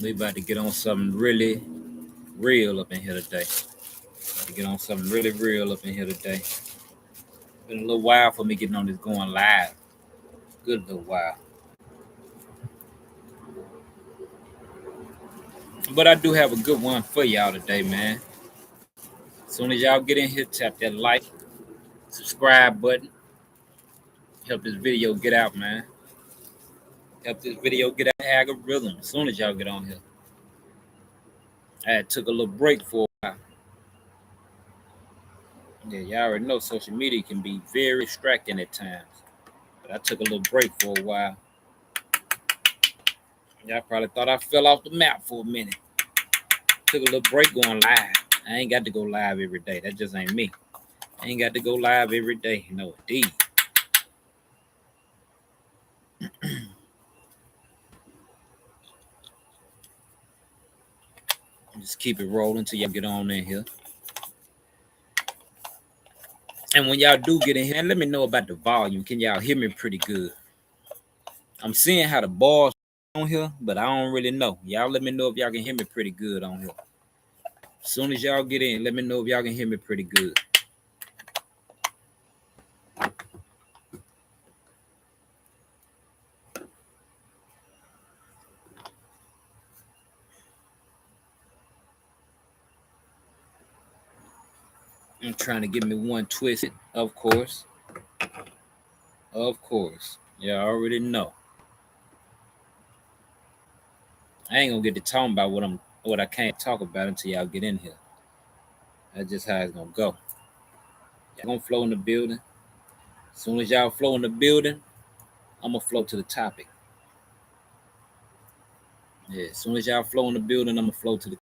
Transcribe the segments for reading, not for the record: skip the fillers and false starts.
We about to get on something really real up in here today. About to get on something really real up in here today. Been a little while for me getting on this going live. Good little while. But I do have a good one for y'all today, man. As soon as y'all get in here, tap that like, subscribe button. Help this video get out, man. Help this video get out algorithm as soon as y'all get on here. I had took a little break for a while. Yeah, y'all already know social media can be very distracting at times. But I took a little break for a while. Y'all probably thought I fell off the map for a minute. Took a little break going live. I ain't got to go live every day. That just ain't me. I ain't got to go live every day. No, indeed. Just keep it rolling till y'all get on in here. And when y'all do get in here, let me know about the volume. Can y'all hear me pretty good? I'm seeing how the bars on here, but I don't really know. Y'all let me know if y'all can hear me pretty good on here. As soon as y'all get in, let me know if y'all can hear me pretty good. I'm trying to get me one twisted, of course. Of course. Y'all already know. I ain't gonna get to talking about what I can't talk about until y'all get in here. That's just how it's gonna go. Y'all gonna flow in the building. As soon as y'all flow in the building, I'm gonna flow to the topic. Yeah, as soon as y'all flow in the building, I'm gonna flow to the topic.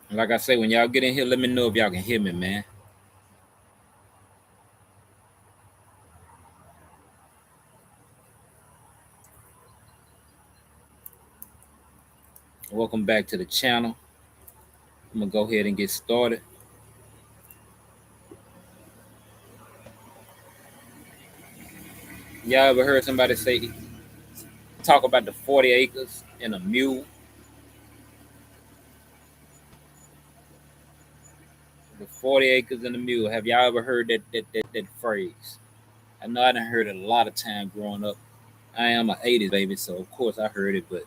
Like I say, when y'all get in here, let me know if y'all can hear me, man. Welcome back to the channel. I'm gonna go ahead and get started. Y'all ever heard somebody talk about the 40 acres and a mule? The 40 acres and a mule. Have y'all ever heard that phrase? I know I done heard it a lot of time growing up. I am an 80s baby, so of course I heard it, but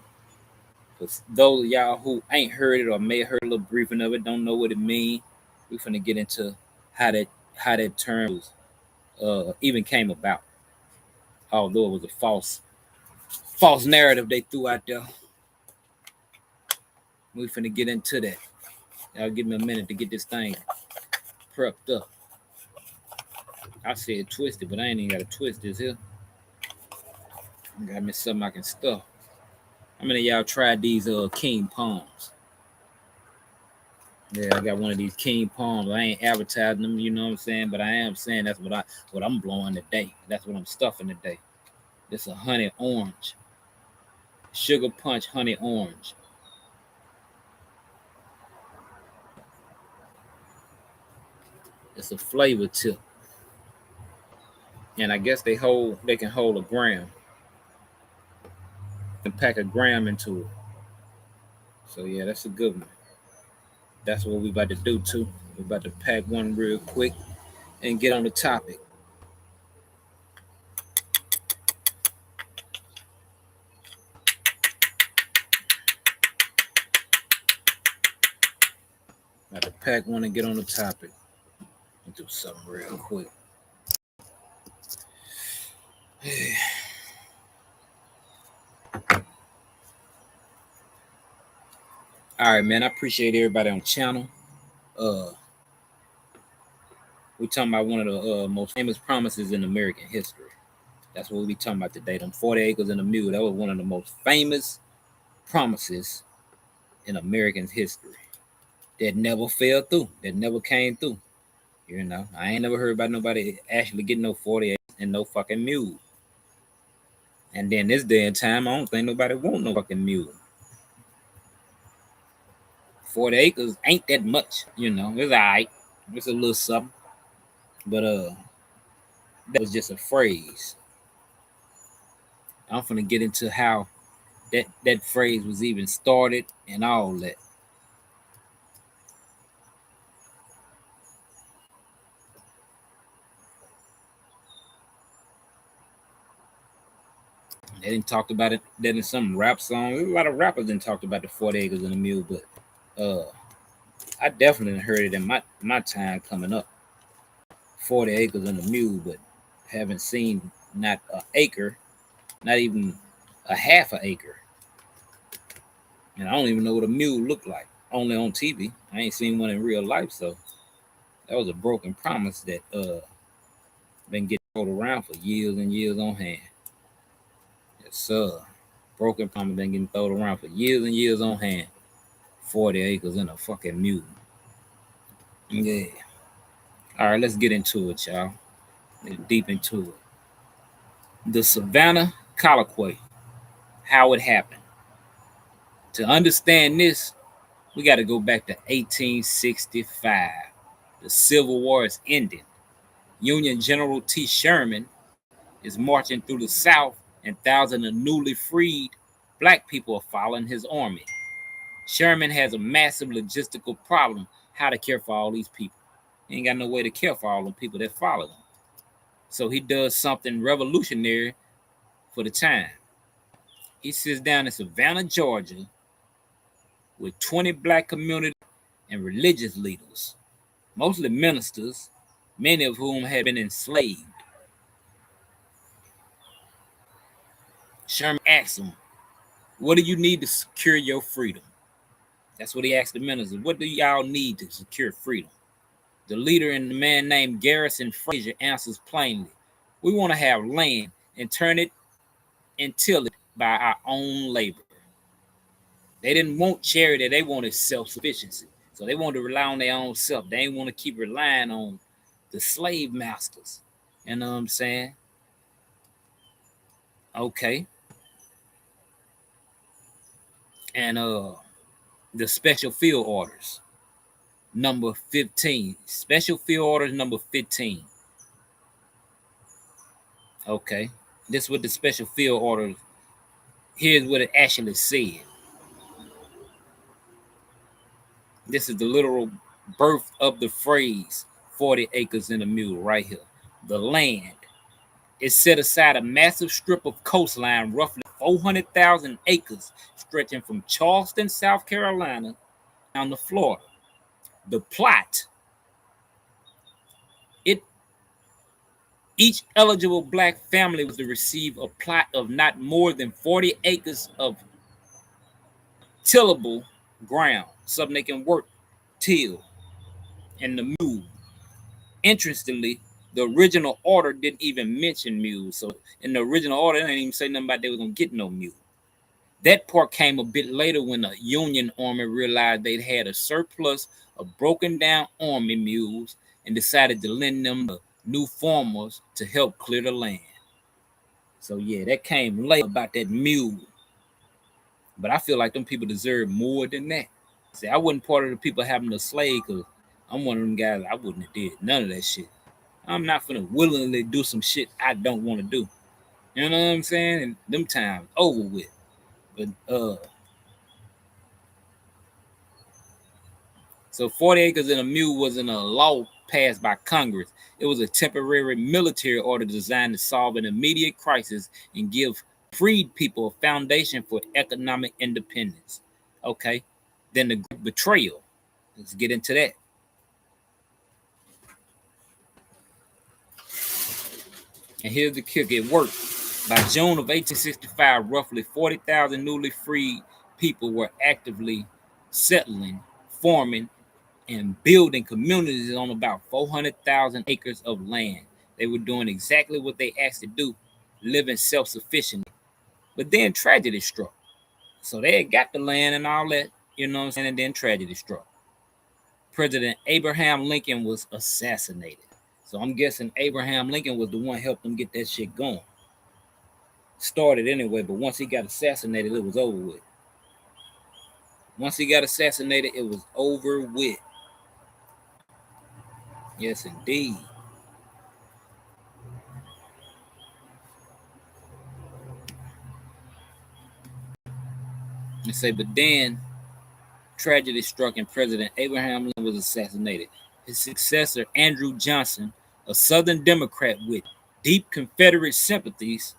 for those of y'all who ain't heard it or may have heard a little briefing of it, don't know what it means, we finna get into how that term even came about. Although it was a false narrative they threw out there. We finna get into that. Y'all give me a minute to get this thing prepped up. I said twisted, but I ain't even got to twist this here. I got me something I can stuff. How many of y'all tried these king palms? Yeah, I got one of these king palms. I ain't advertising them, you know what I'm saying? But I am saying that's what I'm blowing today. That's what I'm stuffing today. This is a honey orange. Sugar punch honey orange. It's a flavor tip. And I guess they can hold a gram. And pack a gram into it. So yeah, that's a good one. That's what we about to do too. We're about to pack one real quick and get on the topic. About to pack one and get on the topic. Let me do something real quick. All right, man. I appreciate everybody on the channel. We're talking about one of the most famous promises in American history. That's what we talking about today. Them 40 acres and a mule. That was one of the most famous promises in American history. That never fell through. That never came through. You know, I ain't never heard about nobody actually getting no 40 acres and no fucking mule. And then this day and time, I don't think nobody want no fucking mule. 40 acres ain't that much, you know. It's alright. It's a little something. But that was just a phrase. I'm gonna get into how that phrase was even started and all that. They didn't talk about it that in some rap song. There's a lot of rappers didn't talk about the 40 acres and the mule, but I definitely heard it in my time coming up. 40 acres and a mule, but haven't seen not an acre, not even a half an acre. And I don't even know what a mule looked like. Only on TV. I ain't seen one in real life, so that was a broken promise that been getting thrown around for years and years on hand. Yes, sir. Broken promise been getting thrown around for years and years on hand. 40 acres and a fucking mule. Yeah. All right, let's get into it, y'all. Get deep into it. The Savannah Colloquy. How it happened. To understand this, we got to go back to 1865. The Civil War is ending. Union General T. Sherman is marching through the South, and thousands of newly freed black people are following his army. Sherman has a massive logistical problem how to care for all these people. He ain't got no way to care for all the people that follow him. So he does something revolutionary for the time. He sits down in Savannah, Georgia, with 20 black community and religious leaders, mostly ministers, many of whom had been enslaved. Sherman asks them, "What do you need to secure your freedom?" That's what he asked the ministers. What do y'all need to secure freedom? The leader and the man named Garrison Frazier answers plainly, "We want to have land and turn it and till it by our own labor." They didn't want charity, they wanted self-sufficiency. So they wanted to rely on their own self. They didn't want to keep relying on the slave masters. You know what I'm saying? Okay. And the special field orders, number 15. Special field orders number 15. Okay. This is what the special field orders, here's what it actually said. This is the literal birth of the phrase 40 acres and a mule right here. The land. It set aside a massive strip of coastline, roughly 400,000 acres, stretching from Charleston, South Carolina, down to Florida. The plot, it each eligible black family was to receive a plot of not more than 40 acres of tillable ground, something they can work, till, and the mule. Interestingly, the original order didn't even mention mules. So in the original order, they didn't even say nothing about they were gonna get no mule. That part came a bit later when the Union Army realized they'd had a surplus of broken down army mules and decided to lend them to new farmers to help clear the land. So yeah, that came later about that mule. But I feel like them people deserve more than that. See, I wasn't part of the people having a slave because I'm one of them guys. I wouldn't have did none of that shit. I'm not gonna willingly do some shit I don't want to do. You know what I'm saying? And them times over with. But so 40 acres and a mule wasn't a law passed by Congress. It was a temporary military order designed to solve an immediate crisis and give freed people a foundation for economic independence. Okay. Then the betrayal. Let's get into that. And here's the kick, it worked. By June of 1865, roughly 40,000 newly freed people were actively settling, forming, and building communities on about 400,000 acres of land. They were doing exactly what they asked to do, living self-sufficiently. But then tragedy struck. So they had got the land and all that, you know what I'm saying, and then tragedy struck. President Abraham Lincoln was assassinated. So I'm guessing Abraham Lincoln was the one who helped them get that shit going. started anyway, but once he got assassinated, it was over with. Once he got assassinated, it was over with. Yes, indeed. And say, but then tragedy struck and President Abraham Lincoln was assassinated. His successor, Andrew Johnson, a Southern Democrat with deep Confederate sympathies,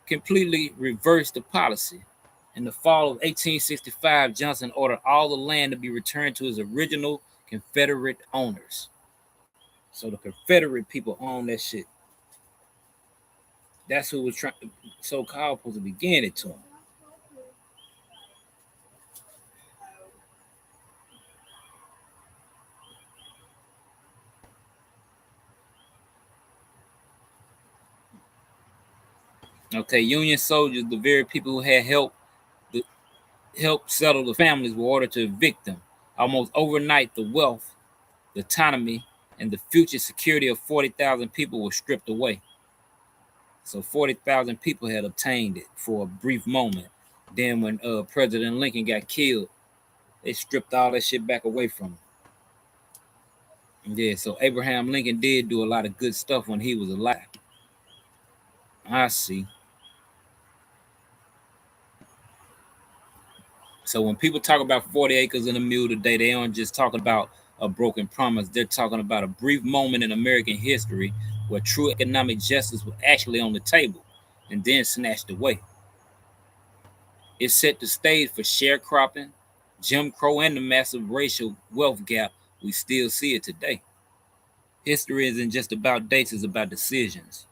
completely reversed the policy. In the fall of 1865, Johnson ordered all the land to be returned to its original Confederate owners. So the Confederate people own that shit. That's who was trying, so-called, supposed to be getting it to him. Okay, Union soldiers, the very people who had helped settle the families, were ordered to evict them. Almost overnight, the wealth, the autonomy, and the future security of 40,000 people were stripped away. So 40,000 people had obtained it for a brief moment. Then when President Lincoln got killed, they stripped all that shit back away from him. Yeah, so Abraham Lincoln did do a lot of good stuff when he was alive. I see. So when people talk about 40 acres and a mule today, they aren't just talking about a broken promise. They're talking about a brief moment in American history where true economic justice was actually on the table and then snatched away. It set the stage for sharecropping, Jim Crow, and the massive racial wealth gap we still see it today. History isn't just about dates, it's about decisions.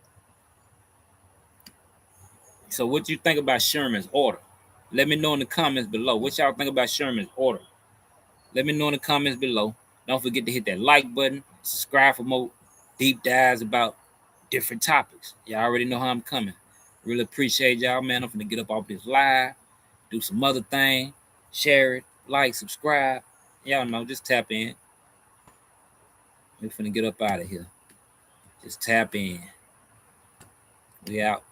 So what you think about Sherman's order? Let me know in the comments below. What y'all think about Sherman's order? Let me know in the comments below. Don't forget to hit that like button, subscribe for more deep dives about different topics. Y'all already know how I'm coming. Really appreciate y'all, man. I'm finna get up off this live, do some other thing, share it, like, subscribe. Y'all know, just tap in. We're finna get up out of here. Just tap in. We out.